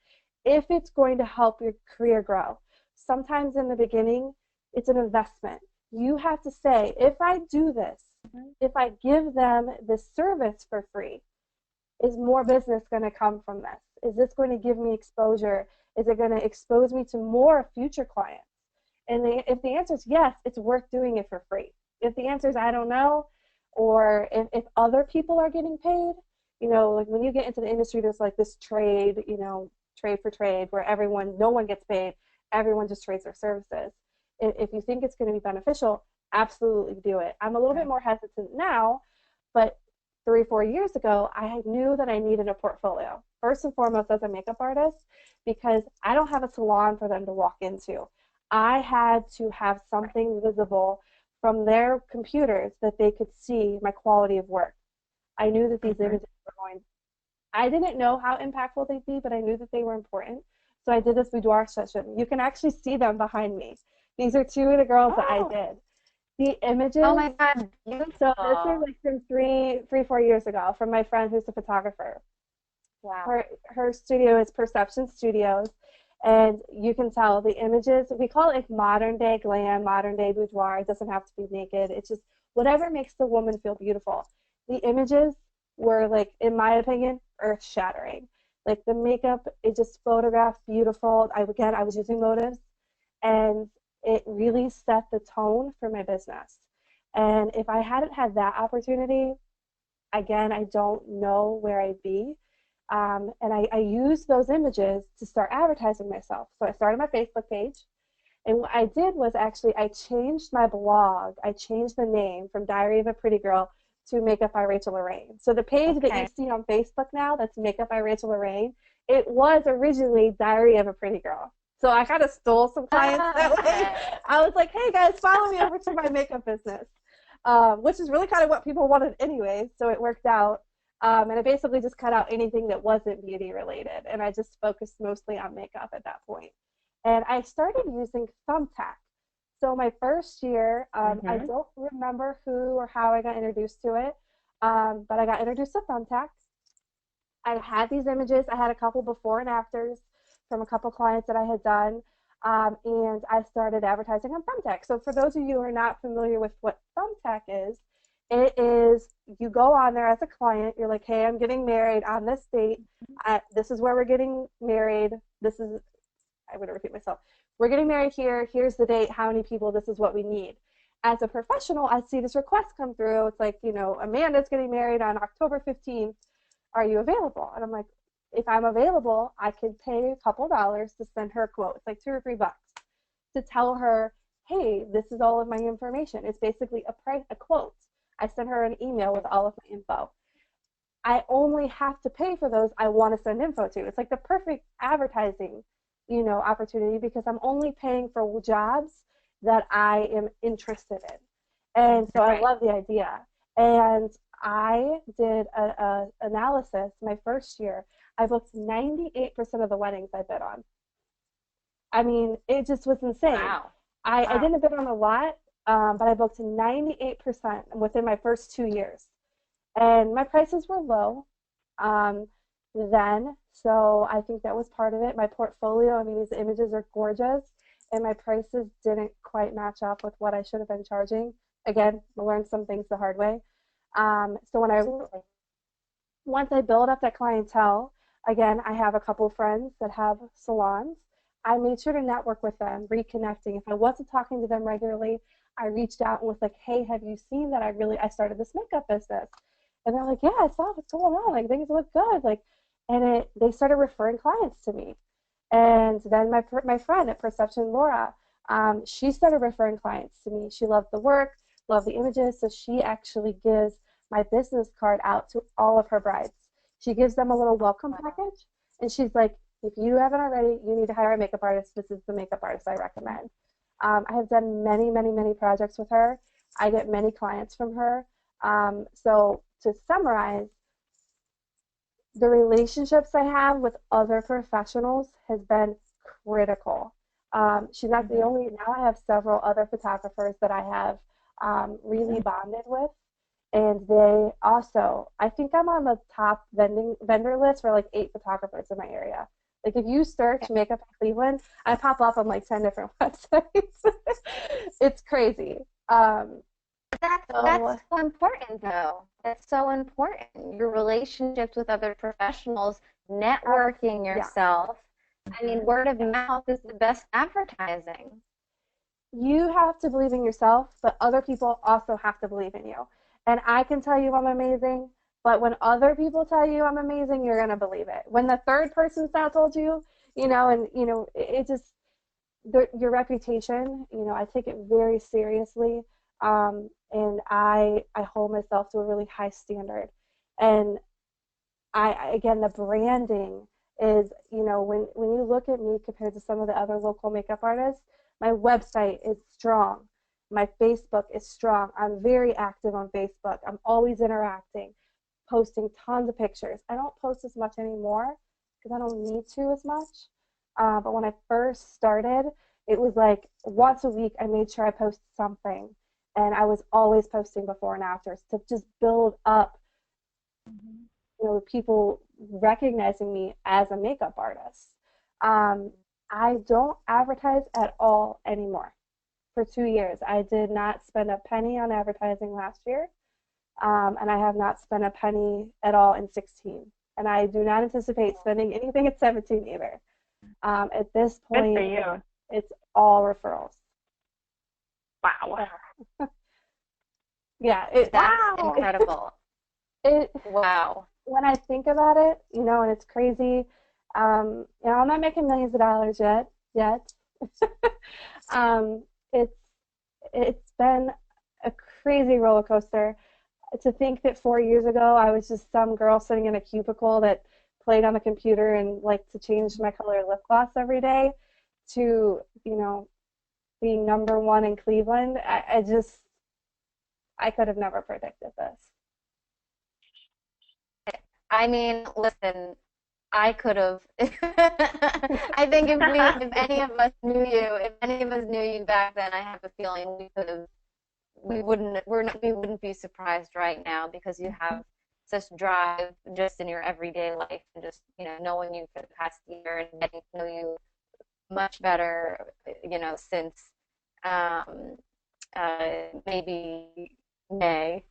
if it's going to help your career grow. Sometimes in the beginning, it's an investment. You have to say, if I do this, if I give them this service for free, is more business going to come from this? Is this going to give me exposure? Is it going to expose me to more future clients? And if the answer is yes, it's worth doing it for free. If the answer is I don't know, or if other people are getting paid, like when you get into the industry, there's like this trade, trade for trade, where no one gets paid, everyone just trades their services. If you think it's going to be beneficial, absolutely do it. I'm a little bit more hesitant now, but 3 or 4 years ago, I knew that I needed a portfolio, first and foremost as a makeup artist, because I don't have a salon for them to walk into. I had to have something visible from their computers that they could see my quality of work. I knew that these images were going. I didn't know how impactful they'd be, but I knew that they were important. So I did this boudoir session. You can actually see them behind me. These are 2 of the girls that I did. The images. Oh my God, beautiful. So this is like from 4 years ago, from my friend who's a photographer. Wow. Her studio is Perception Studios, and you can tell the images. We call it like modern day glam, modern day boudoir. It doesn't have to be naked. It's just whatever makes the woman feel beautiful. The images were, like, in my opinion, earth shattering. Like the makeup, it just photographed beautiful. I was using motives, and it really set the tone for my business. And if I hadn't had that opportunity, again, I don't know where I'd be. And I used those images to start advertising myself. So I started my Facebook page. And what I did was I changed my blog. I changed the name from Diary of a Pretty Girl to Makeup by Rachel Lorraine. So the page that you see on Facebook now, that's Makeup by Rachel Lorraine, it was originally Diary of a Pretty Girl. So I kind of stole some clients that way. I was like, hey guys, follow me over to my makeup business, which is really kind of what people wanted anyway, so it worked out. And I basically just cut out anything that wasn't beauty related, and I just focused mostly on makeup at that point. And I started using Thumbtack. So my first year, I don't remember who or how I got introduced to it, but I got introduced to Thumbtack. I had these images. I had a couple before and afters from a couple clients that I had done, and I started advertising on Thumbtack. So for those of you who are not familiar with what Thumbtack is, it is, you go on there as a client, you're like, hey, I'm getting married on this date, this is where we're getting married, I'm going to repeat myself, we're getting married here, here's the date, how many people, this is what we need. As a professional, I see this request come through, it's like, Amanda's getting married on October 15th, are you available? And I'm like, if I'm available, I can pay a couple dollars to send her a quote. It's like $2 or $3 to tell her, hey, this is all of my information. It's basically a quote. I sent her an email with all of my info. I only have to pay for those I want to send info to. It's like the perfect advertising, you know, opportunity, because I'm only paying for jobs that I am interested in. And so I love the idea. And I did a analysis my first year. I booked 98% of the weddings I bid on. I mean, it just was insane. Wow. I didn't bid on a lot, but I booked 98% within my first 2 years. And my prices were low then, so I think that was part of it. My portfolio, I mean, these images are gorgeous, and my prices didn't quite match up with what I should have been charging. Again, I learned some things the hard way. So once I build up that clientele, again, I have a couple friends that have salons. I made sure to network with them, reconnecting. If I wasn't talking to them regularly, I reached out and was like, hey, have you seen that I started this makeup business? And they're like, yeah, I saw what's going on. Like, things look good. Like, and they started referring clients to me. And then my friend at Perception, Laura, she started referring clients to me. She loved the work, loved the images, so she actually gives my business card out to all of her brides. She gives them a little welcome package, and she's like, if you haven't already, you need to hire a makeup artist. This is the makeup artist I recommend. I have done many, many, many projects with her. I get many clients from her. So to summarize, the relationships I have with other professionals has been critical. She's not the only. Now I have several other photographers that I have really bonded with, and they also, I think I'm on the top vendor list for like 8 photographers in my area. Like, if you search makeup in Cleveland, I pop up on like 10 different websites. It's crazy. That's so important, though. That's so important. Your relationships with other professionals, networking yourself. I mean, word of mouth is the best advertising. You have to believe in yourself, but other people also have to believe in you. And I can tell you I'm amazing, but when other people tell you I'm amazing, you're going to believe it. When the third person's now told you, you know, and, you know, it just, your reputation, you know, I take it very seriously. And I hold myself to a really high standard. And again, the branding is, you know, when you look at me compared to some of the other local makeup artists, my website is strong. My Facebook is strong. I'm very active on Facebook. I'm always interacting, posting tons of pictures. I don't post as much anymore because I don't need to as much. But when I first started, it was like once a week I made sure I posted something. And I was always posting before and afters to just build up, you know, people recognizing me as a makeup artist. I don't advertise at all anymore. For 2 years, I did not spend a penny on advertising last year, and I have not spent a penny at all in 16. And I do not anticipate spending anything at 17 either. At this point, it's all referrals. Wow. Yeah, that's incredible. Wow. When I think about it, you know, and it's crazy. You know, I'm not making millions of dollars yet. It's been a crazy roller coaster. To think that 4 years ago I was just some girl sitting in a cubicle that played on the computer and liked to change my color lip gloss every day, to, you know, being #1 in Cleveland. I could have never predicted this. I mean, listen, I could have. I think if any of us knew you back then, I have a feeling we wouldn't be surprised right now, because you have such drive just in your everyday life, and just, you know, knowing you for the past year and getting to know you much better, you know, since maybe May.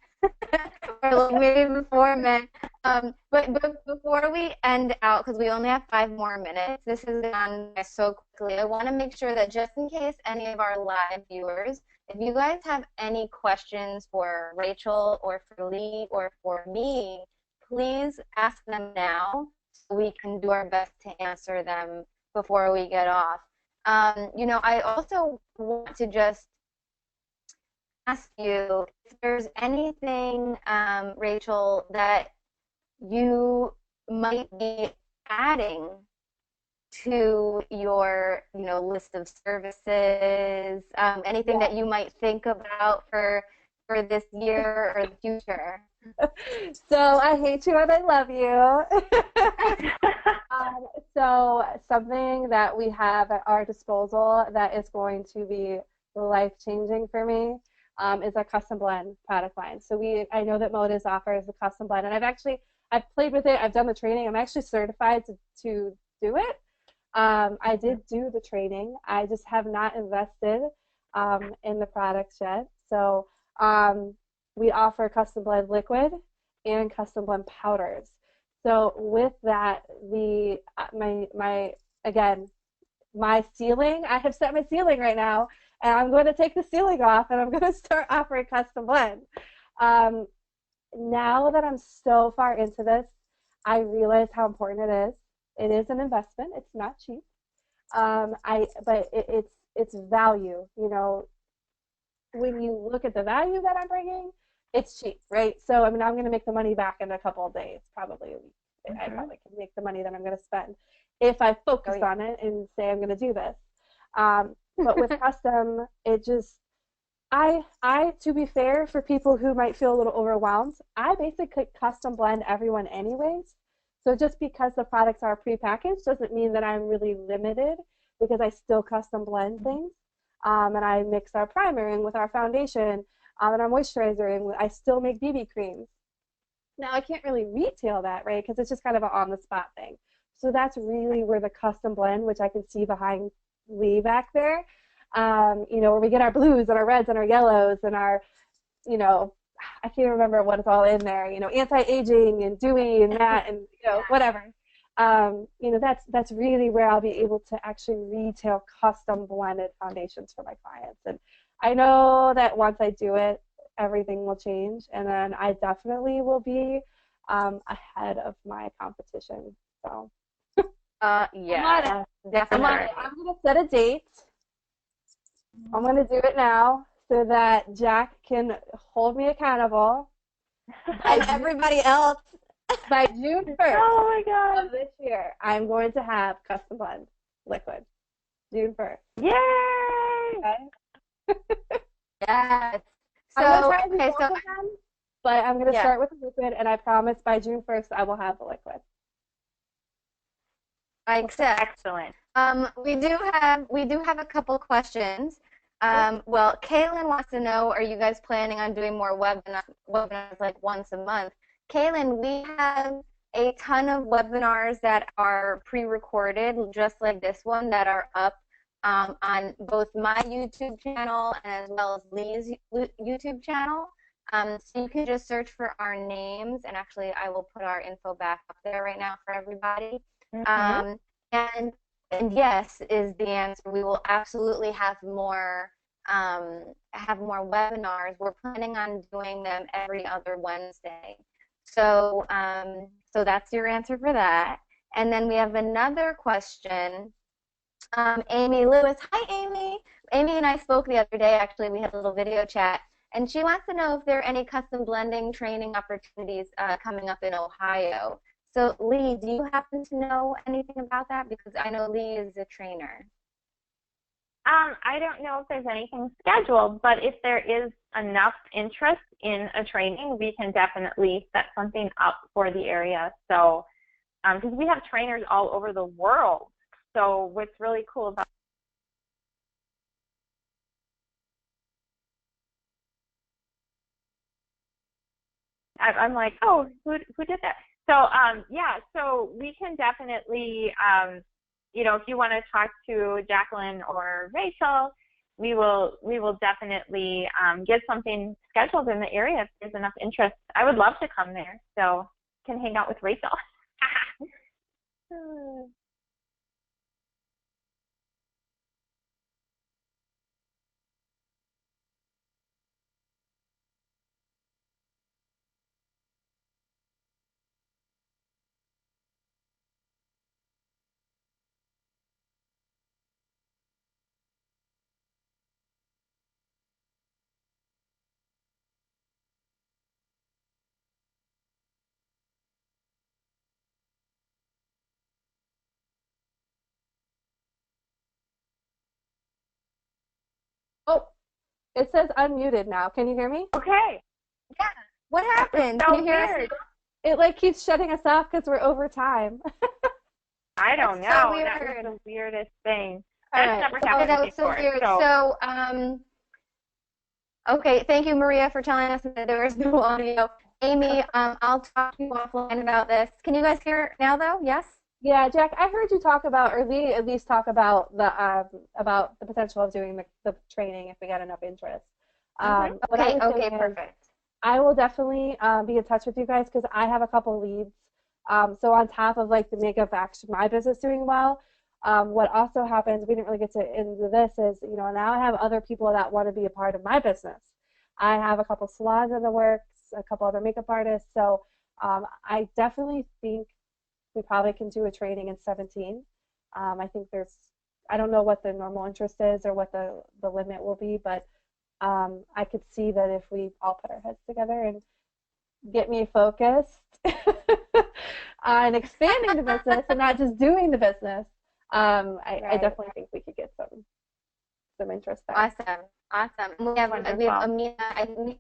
Or like maybe before May. But before we end out, because we only have 5 more minutes, this has gone by so quickly, I want to make sure that just in case any of our live viewers, if you guys have any questions for Rachel or for Leigh or for me, please ask them now so we can do our best to answer them before we get off. You know, I also want to just ask you if there's anything, Rachel, that you might be adding to your, list of services, anything that you might think about for this year or the future? So I hate you and I love you. So something that we have at our disposal that is going to be life-changing for me is our custom blend product line. So I know that Modus offers a custom blend, and I've played with it. I've done the training. I'm actually certified to do it. I did do the training. I just have not invested in the products yet. So we offer custom blend liquid and custom blend powders. So with that, my ceiling, I have set my ceiling right now, and I'm going to take the ceiling off, and I'm going to start offering custom blend. Now that I'm so far into this, I realize how important it is. It is an investment. It's not cheap. But it's value. When you look at the value that I'm bringing, it's cheap, right? So I'm going to make the money back in a couple of days, probably a week. I probably can make the money that I'm going to spend if I focus on it and say I'm going to do this. But with custom, to be fair, for people who might feel a little overwhelmed, I basically custom blend everyone anyways. So just because the products are prepackaged doesn't mean that I'm really limited, because I still custom blend things. And I mix our primer in with our foundation and our moisturizer, and I still make BB creams. Now, I can't really retail that, right, because it's just kind of an on-the-spot thing. So that's really where the custom blend, which I can see behind Leigh back there, where we get our blues and our reds and our yellows and our, I can't remember what is all in there, anti-aging and dewy and matte and, whatever. That's really where I'll be able to actually retail custom blended foundations for my clients. And I know that once I do it, everything will change, and then I definitely will be ahead of my competition. So yeah, definitely. I'm gonna set a date. I'm gonna do it now so that Jack can hold me accountable. And everybody else. By June 1st oh my God. of this year, I'm going to have custom blend liquid. June 1st. Yay! Okay? Yes. I'm going to try and do both of them, but I'm going to start with the liquid, and I promise by June 1st I will have the liquid. I accept. Excellent. We do have a couple questions. Well, Kaylin wants to know, are you guys planning on doing more webinars like once a month? Kaylin, we have a ton of webinars that are pre-recorded, just like this one, that are up on both my YouTube channel and as well as Leigh's YouTube channel. So you can just search for our names, and actually I will put our info back up there right now for everybody. And yes is the answer. We will absolutely have more webinars. We're planning on doing them every other Wednesday. So so that's your answer for that. And then we have another question. Amy Lewis. Hi, Amy. Amy and I spoke the other day. Actually, we had a little video chat, and she wants to know if there are any custom blending training opportunities coming up in Ohio. So, Leigh, do you happen to know anything about that? Because I know Leigh is a trainer. I don't know if there's anything scheduled, but if there is enough interest in a training, we can definitely set something up for the area. So, because we have trainers all over the world. So what's really cool about I'm like, oh, who did that? So yeah, so we can definitely if you want to talk to Jacqueline or Rachel, we will definitely get something scheduled in the area if there's enough interest. I would love to come there, so can hang out with Rachel. It says unmuted now. Can you hear me? Okay. Yeah. What happened? So Can you hear weird. us? It like keeps shutting us off because we're over time. I don't That's so know. That was weird. the weirdest thing. All That's right. never Oh, happened that was before. so weird. So, okay, thank you, Maria, for telling us that there was no audio. Amy, I'll talk to you offline about this. Can you guys hear now, though? Yes? Yeah, Jack, I heard you talk about, or Leigh at least talk about the potential of doing the training if we got enough interest. What I Okay, was okay, saying is, perfect. I will definitely be in touch with you guys because I have a couple leads. So on top of like the makeup action, my business doing well, what also happens, we didn't really get into this, is, you know, now I have other people that want to be a part of my business. I have a couple salons in the works, a couple other makeup artists. So I definitely think we probably can do a training in 17. I think I don't know what the normal interest is or what the limit will be, but I could see that if we all put our heads together and get me focused on expanding the business and not just doing the business, I definitely think we could get some interest there. Awesome. We have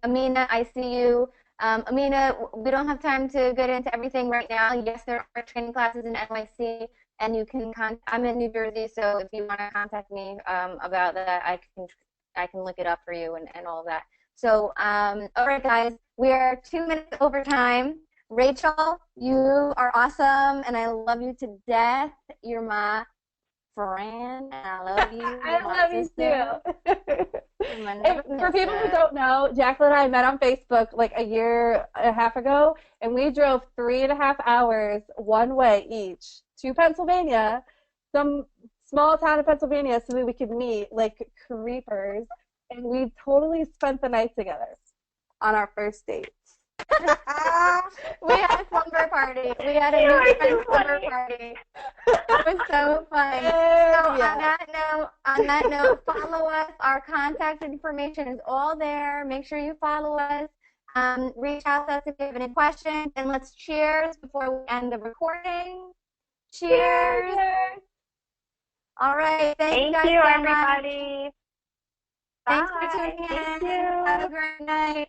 Amina, I see you. Amina, we don't have time to get into everything right now. Yes, there are training classes in NYC, and you can I'm in New Jersey, so if you want to contact me about that, I can look it up for you and all of that. So, all right, guys, we are 2 minutes over time. Rachel, you are awesome, and I love you to death. You're my friend, and I love you. I love you too. For people who Sister. don't know, Jacqueline and I met on Facebook like a year and a half ago, and we drove 3.5 hours one way each to Pennsylvania, some small town in Pennsylvania, so that we could meet like creepers, and we totally spent the night together on our first date. We had a slumber party. We had a new friend slumber party. It was so fun. So Yeah. on that note, follow us. Our contact information is all there. Make sure you follow us. Reach out to us if you have any questions, and let's cheers before we end the recording. Cheers. All right. Thank you guys so much. everybody. Thanks Bye. for tuning in. Thank you. Have a great night.